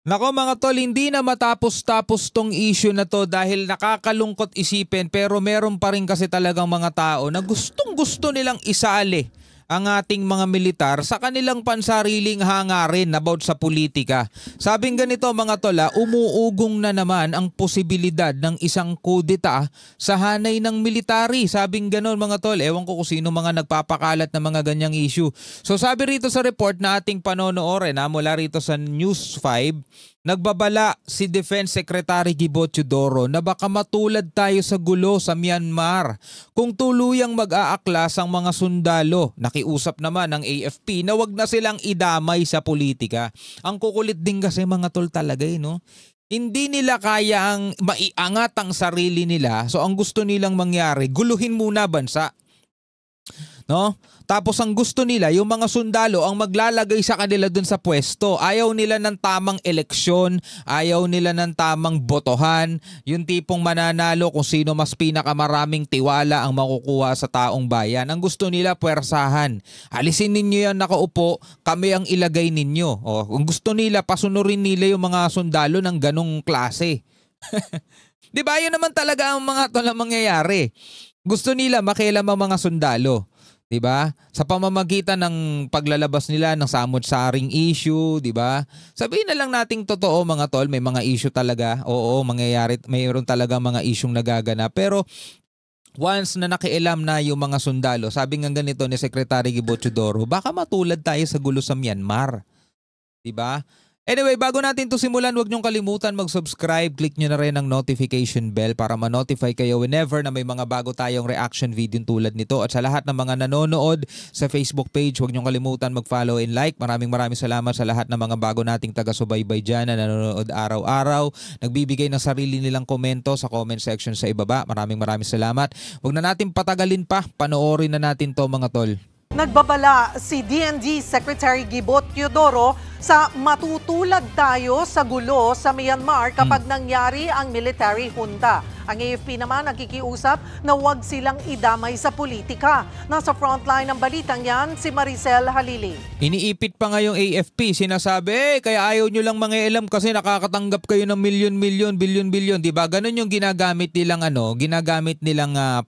Nako mga tol, hindi na matapos-tapos tong issue na to dahil nakakalungkot isipin, pero meron pa rin kasi talagang mga tao na gustong-gusto nilang isali ang ating mga militar sa kanilang pansariling hangarin about sa politika. Sabing ganito mga tol, umuugong na naman ang posibilidad ng isang kudeta sa hanay ng military. Sabing ganon mga tol, ewan ko kung sino mga nagpapakalat ng mga ganyang issue. So sabi rito sa report na ating panonoorin mula rito sa News 5, nagbabala si Defense Secretary Gibo Teodoro na baka matulad tayo sa gulo sa Myanmar kung tuluyang mag-aaklas ang mga sundalo. Nakiusap naman ng AFP na wag na silang idamay sa politika. Ang kukulit din kasi mga tol talaga no? Hindi nila kaya ang maiangat ang sarili nila. So ang gusto nilang mangyari, guluhin muna bansa. No? Tapos ang gusto nila, yung mga sundalo ang maglalagay sa kanila dun sa pwesto. Ayaw nila ng tamang eleksyon, ayaw nila ng tamang botohan, yung tipong mananalo kung sino mas pinakamaraming tiwala ang makukuha sa taong bayan. Ang gusto nila, puwersahan. Alisin ninyo yan nakaupo, kami ang ilagay ninyo. O, kung gusto nila, pasunurin nila yung mga sundalo ng ganong klase. Di ba? Yun naman talaga ang mga tol na mangyayari. Gusto nila makialam ang mga sundalo. Diba? Sa pamamagitan ng paglalabas nila ng samot-saring issue, diba? Sabihin na lang nating totoo mga tol, may mga issue talaga. Oo, mangyayari, mayroon talaga mga isyung nagaganap. Pero once na nakialam na yung mga sundalo, sabi nga ganito ni Secretary Gibo Teodoro, baka matulad tayo sa gulo sa Myanmar. Diba? Anyway, bago natin to simulan, huwag niyong kalimutan mag-subscribe. Click niyo na rin ang notification bell para ma-notify kayo whenever na may mga bago tayong reaction video tulad nito. At sa lahat ng mga nanonood sa Facebook page, huwag niyong kalimutan mag-follow and like. Maraming salamat sa lahat ng mga bago nating taga-subaybay dyan na nanonood araw-araw. Nagbibigay ng sarili nilang komento sa comment section sa ibaba. Maraming salamat. Huwag na natin patagalin pa. Panoorin na natin to mga tol. Nagbabala si DND Secretary Gibo Teodoro sa matutulad tayo sa gulo sa Myanmar kapag nangyari ang military junta. Ang AFP naman nakikiusap na huwag silang idamay sa politika. Nasa frontline ng balitang yan si Maricel Halili. Iniipit pa nga yung AFP, sinasabi kaya ayaw nyo lang mangialam kasi nakakatanggap kayo ng milyon-milyon, bilyon-bilyon, di ba? Ganun yung ginagamit nilang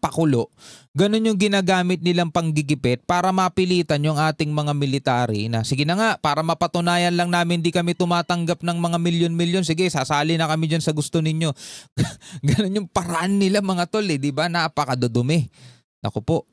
pakulo. Ganun yung ginagamit nilang panggigipit para mapilitan yung ating mga military na sige na nga, para mapatunayan lang namin di kami tumatanggap ng mga milyon-milyon, sige sasali na kami dyan sa gusto ninyo. Ganun yung paraan nila mga tol, di ba? Napakadudumi. Naku po.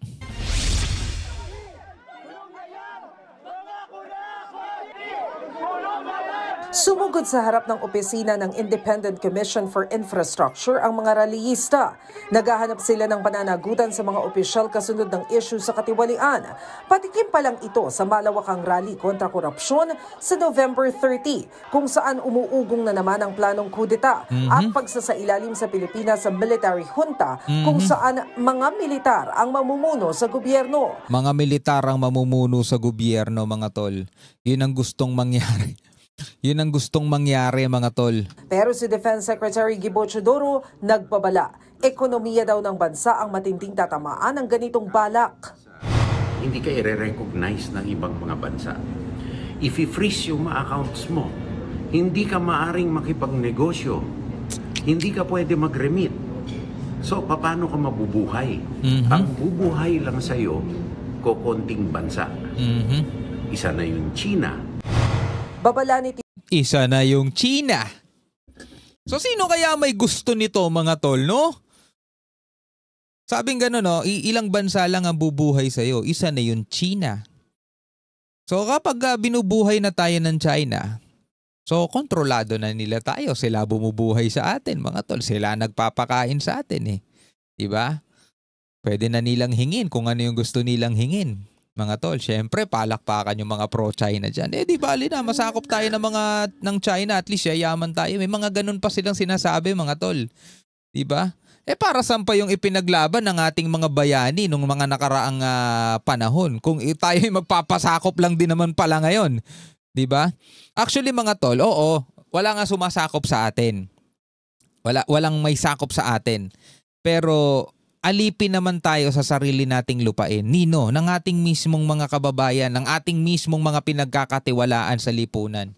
Sumugod sa harap ng opisina ng Independent Commission for Infrastructure ang mga rallyista. Naghahanap sila ng pananagutan sa mga opisyal kasunod ng issue sa katiwalian. Patikim pa lang ito sa malawakang rally kontra korupsyon sa November 30, kung saan umuugong na naman ang planong kudeta at pagsasailalim sa Pilipinas sa military junta kung saan mga militar ang mamumuno sa gobyerno. Mga militar ang mamumuno sa gobyerno mga tol. Yun ang gustong mangyari. Yun ang gustong mangyari mga tol. Pero si Defense Secretary Gibo Teodoro nagbabala. Ekonomiya daw ng bansa ang matinding tatamaan ng ganitong balak. Hindi ka i-recognize ng ibang mga bansa. If i-freeze yung mga accounts mo, hindi ka maaring makipagnegosyo. Hindi ka pwede mag-remit. So, paano ka mabubuhay? Ang bubuhay lang sa'yo, kokonting bansa. Isa na yung China. Babala ni Isa na yung China. So sino kaya may gusto nito mga tol, no? Sabing gano'n, no? Ilang bansa lang ang bubuhay sa'yo. Isa na yung China. So kapag binubuhay na tayo ng China, so kontrolado na nila tayo. Sila bumubuhay sa atin mga tol. Sila nagpapakain sa atin Diba? Pwede na nilang hingin kung ano yung gusto nilang hingin. Mga tol, syempre palakpakan yung mga pro-China dyan. Di bali na, masakop tayo ng China, at least yayaman tayo. May mga ganun pa silang sinasabi mga tol. Diba? Para saan pa yung ipinaglaban ng ating mga bayani nung mga nakaraang panahon? Kung tayo magpapasakop lang din naman pala ngayon. Diba? Actually mga tol, oo, wala nga sumasakop sa atin. Walang may sakop sa atin. Pero alipin naman tayo sa sarili nating lupain, ng ating mismong mga kababayan, ng ating mismong mga pinagkakatiwalaan sa lipunan.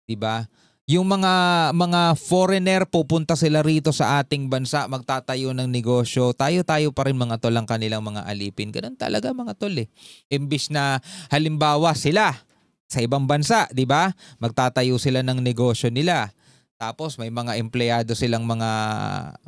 Diba? Yung mga foreigner pupunta sila rito sa ating bansa, magtatayo ng negosyo. Tayo pa rin mga tol ang kanilang mga alipin. Ganun talaga mga tol eh. Imbis na halimbawa sila sa ibang bansa, di ba? Magtatayo sila ng negosyo nila. Tapos may mga empleyado silang mga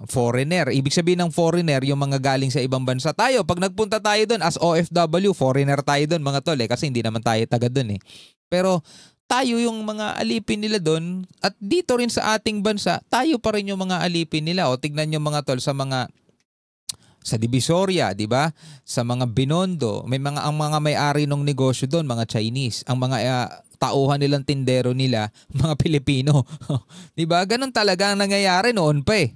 foreigner. Ibig sabihin ng foreigner, yung mga galing sa ibang bansa. Tayo, pag nagpunta tayo doon as OFW, foreigner tayo doon mga tol eh. Kasi hindi naman tayo taga doon eh. Pero tayo yung mga alipin nila doon at dito rin sa ating bansa, tayo pa rin yung mga alipin nila. O tignan nyo mga tol sa Divisoria, di ba? Sa mga Binondo, ang mga may-ari ng negosyo doon, mga Chinese. Ang mga tauhan nilang tindero nila, mga Pilipino. Di ba? Ganun talaga ang nangyayari noon pa eh.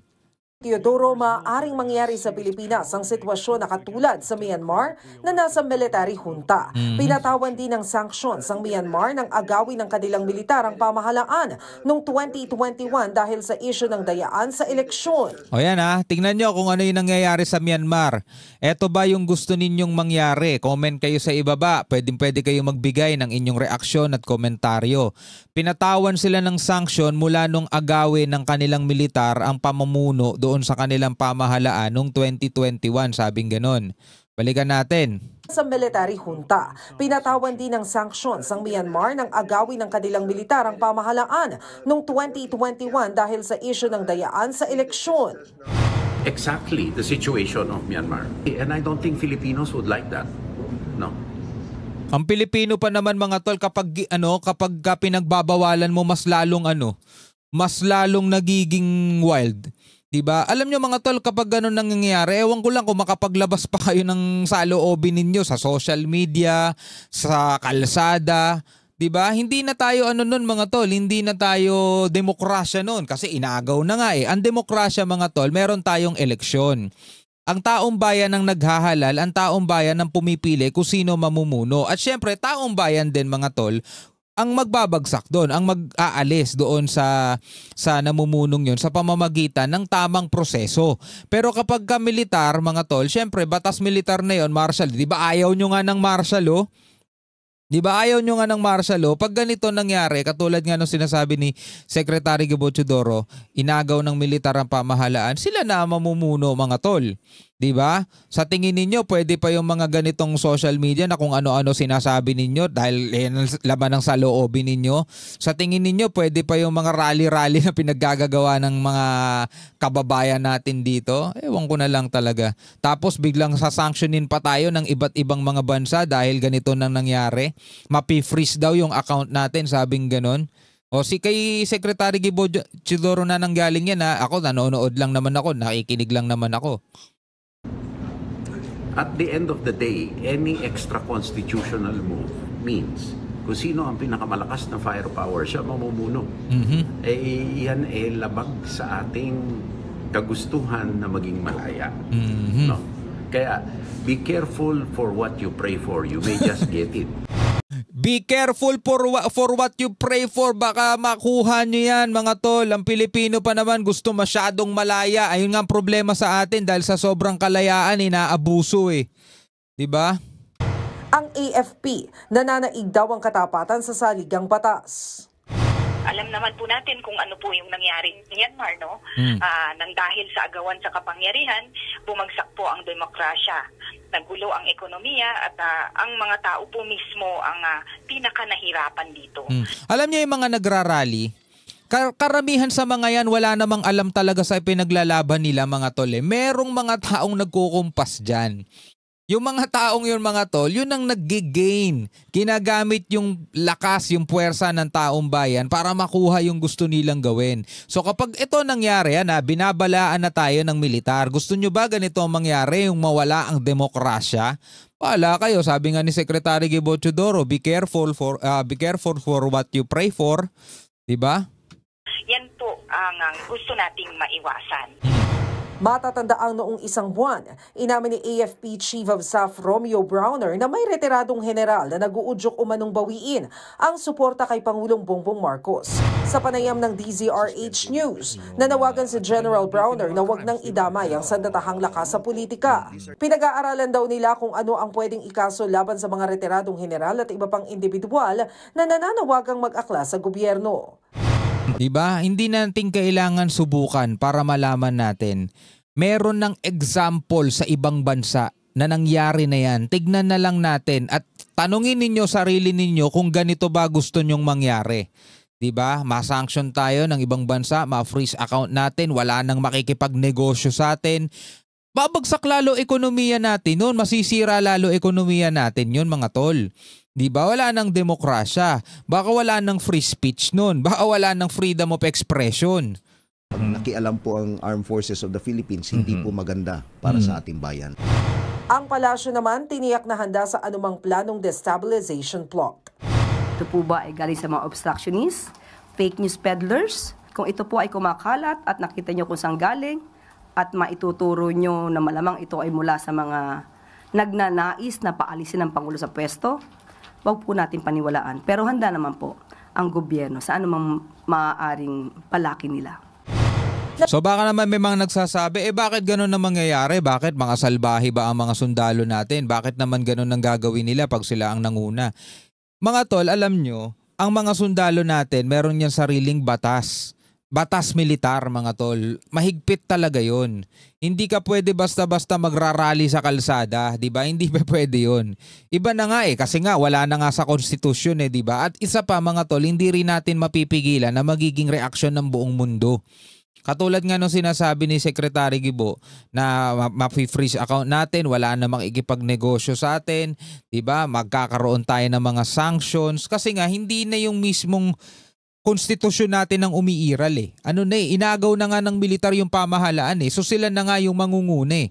Teodoro, maaaring mangyari sa Pilipinas ang sitwasyon na katulad sa Myanmar na nasa military junta. Pinatawan din ng sanctions ang Myanmar ng agawin ng kanilang militar ang pamahalaan noong 2021 dahil sa issue ng dayaan sa eleksyon. O yan tingnan nyo kung ano yung nangyayari sa Myanmar. Eto ba yung gusto ninyong mangyari? Comment kayo sa ibaba. Pwede kayo magbigay ng inyong reaksyon at komentaryo. Pinatawan sila ng sanction mula nung agawin ng kanilang militar ang pamumuno doon sa kanilang pamahalaan noong 2021, sabing ganon. Balikan natin. Sa military junta, pinatawan din ng sanctions ang Myanmar ng agawin ng kanilang militar ang pamahalaan noong 2021 dahil sa issue ng dayaan sa eleksyon. Exactly the situation of Myanmar. And I don't think Filipinos would like that. No. Ang Pilipino pa naman mga tol kapag pinagbabawalan mo mas lalong nagiging wild. Diba? Alam nyo mga tol, kapag ganun nangyayari, ewan ko lang kung makapaglabas pa kayo ng saloobin ninyo sa social media, sa kalsada. Diba? Hindi na tayo nun mga tol, hindi na tayo demokrasya nun kasi inagaw na nga eh. Ang demokrasya mga tol, meron tayong eleksyon. Ang taong bayan ang naghahalal, ang taong bayan ang pumipili kung sino mamumuno. At syempre, taong bayan din mga tol, ang magbabagsak doon, ang mag-aalis doon sa namumunong yon sa pamamagitan ng tamang proseso. Pero kapag ka militar, mga tol, syempre batas militar na yon, martial. Di ba ayaw nyo nga ng martial law? Pag ganito nangyari, katulad nga nung sinasabi ni Secretary Gibo Teodoro, inagaw ng militar ang pamahalaan, sila na mamumuno mga tol. Diba? Sa tingin ninyo, pwede pa yung mga ganitong social media na kung ano-ano sinasabi ninyo dahil laman ng saloobin ninyo. Sa tingin ninyo, pwede pa yung mga rally-rally na pinaggagawa ng mga kababayan natin dito. Ewan ko na lang talaga. Tapos biglang sasanctionin pa tayo ng iba't ibang mga bansa dahil ganito nang nangyari. Mapi-freeze daw yung account natin, sabing ganon. O kay Secretary Gibo Teodoro na nanggaling yan ako nanonood lang naman ako, nakikinig lang naman ako. At the end of the day, any extra-constitutional move means kung sino ang pinakamalakas na firepower, siya mamumuno. Yan labag sa ating kagustuhan na maging malaya. No? Kaya, be careful for what you pray for. You may just get it. Be careful for what you pray for. Baka makuha nyo yan mga tol. Ang Pilipino pa naman gusto masyadong malaya. Ayun nga ang problema sa atin dahil sa sobrang kalayaan inaabuso eh. Diba? Ang AFP, nananaig daw ang katapatan sa saligang batas. Alam naman po natin kung ano po yung nangyari sa Myanmar, no? Nang dahil sa agawan sa kapangyarihan, bumagsak po ang demokrasya. Nagulo ang ekonomiya at ang mga tao po mismo ang pinaka-nahirapan dito. Alam niyo yung mga nagrarally, karamihan sa mga yan wala namang alam talaga sa pinaglalaban nila mga tol. Merong mga taong nagkukumpas dyan. Yung mga taong yun mga tol, yun ang nag-gain. Ginagamit yung lakas, yung puwersa ng taong bayan para makuha yung gusto nilang gawin. So kapag ito nangyari, binabalaan na tayo ng militar. Gusto nyo ba ganito mangyari, yung mawala ang demokrasya? Wala kayo, sabi nga ni Secretary Gibo Teodoro, be careful for what you pray for. Diba? Yan po ang gusto nating maiwasan. Matatandaan noong isang buwan, inamin ni AFP Chief of Staff Romeo Browner na may retiradong general na nag-uudyok umanong bawiin ang suporta kay Pangulong Bongbong Marcos. Sa panayam ng DZRH News, nanawagan si General Browner na wag nang idamay ang sandatahang lakas sa politika. Pinag-aaralan daw nila kung ano ang pwedeng ikaso laban sa mga retiradong general at iba pang individual na nananawagang mag-akla sa gobyerno. Diba? Hindi natin kailangan subukan para malaman natin. Meron ng example sa ibang bansa na nangyari na yan. Tignan na lang natin at tanungin ninyo sarili ninyo kung ganito ba gusto nyong mangyari. Diba? Ma-sanction tayo ng ibang bansa, ma-freeze account natin, wala nang makikipagnegosyo sa atin. Babagsak lalo ekonomiya natin noon, masisira lalo ekonomiya natin yun mga tol. Diba? Wala nang demokrasya, baka wala nang free speech noon, baka wala nang freedom of expression. Pag nakialam po ang Armed Forces of the Philippines, hindi po maganda para sa ating bayan. Ang palasyo naman tiniyak na handa sa anumang planong destabilization plot. Ito po ba ay galing sa mga obstructionists, fake news peddlers? Kung ito po ay kumakalat at nakita nyo kung saan galing at maituturo nyo na malamang ito ay mula sa mga nagnanais na paalisin ng Pangulo sa pwesto, wag po natin paniwalaan. Pero handa naman po ang gobyerno sa anumang maaaring palaki nila. So baka naman may mga nagsasabi, bakit ganun na mangyayari? Bakit mga salbahe ba ang mga sundalo natin? Bakit naman ganun ang gagawin nila pag sila ang nanguna? Mga tol, alam nyo, ang mga sundalo natin, meron niyang sariling batas. Batas militar, mga tol. Mahigpit talaga yon. Hindi ka pwede basta-basta magrarally sa kalsada, di ba? Hindi pa pwede yon. Iba na nga kasi nga wala na nga sa konstitusyon di ba? At isa pa mga tol, hindi rin natin mapipigilan na magiging reaksyon ng buong mundo. Katulad nga nung sinasabi ni Secretary Gibo na ma-freeze account natin, wala namang ikipagnegosyo sa atin, 'di ba? Magkakaroon tayo ng mga sanctions kasi nga hindi na yung mismong konstitusyon natin ang umiiral Ano na inagaw na nga ng militar yung pamahalaan So sila na nga yung mangunguna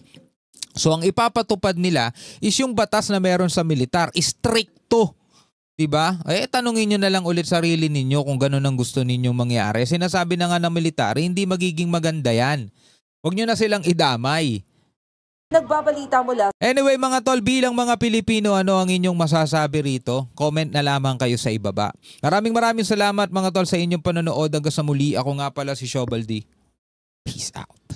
So ang ipapatupad nila is yung batas na meron sa militar, stricto. Diba? Tanungin nyo na lang ulit sarili ninyo kung gano'n ang gusto ninyong mangyari. Sinasabi na nga ng military, hindi magiging maganda yan. Huwag nyo na silang idamay. Nagbabalita mula. Anyway mga tol, bilang mga Pilipino, ano ang inyong masasabi rito? Comment na lamang kayo sa ibaba. Maraming salamat mga tol sa inyong panonood. Hanggang sa muli, ako nga pala si Shobaldi. Peace out.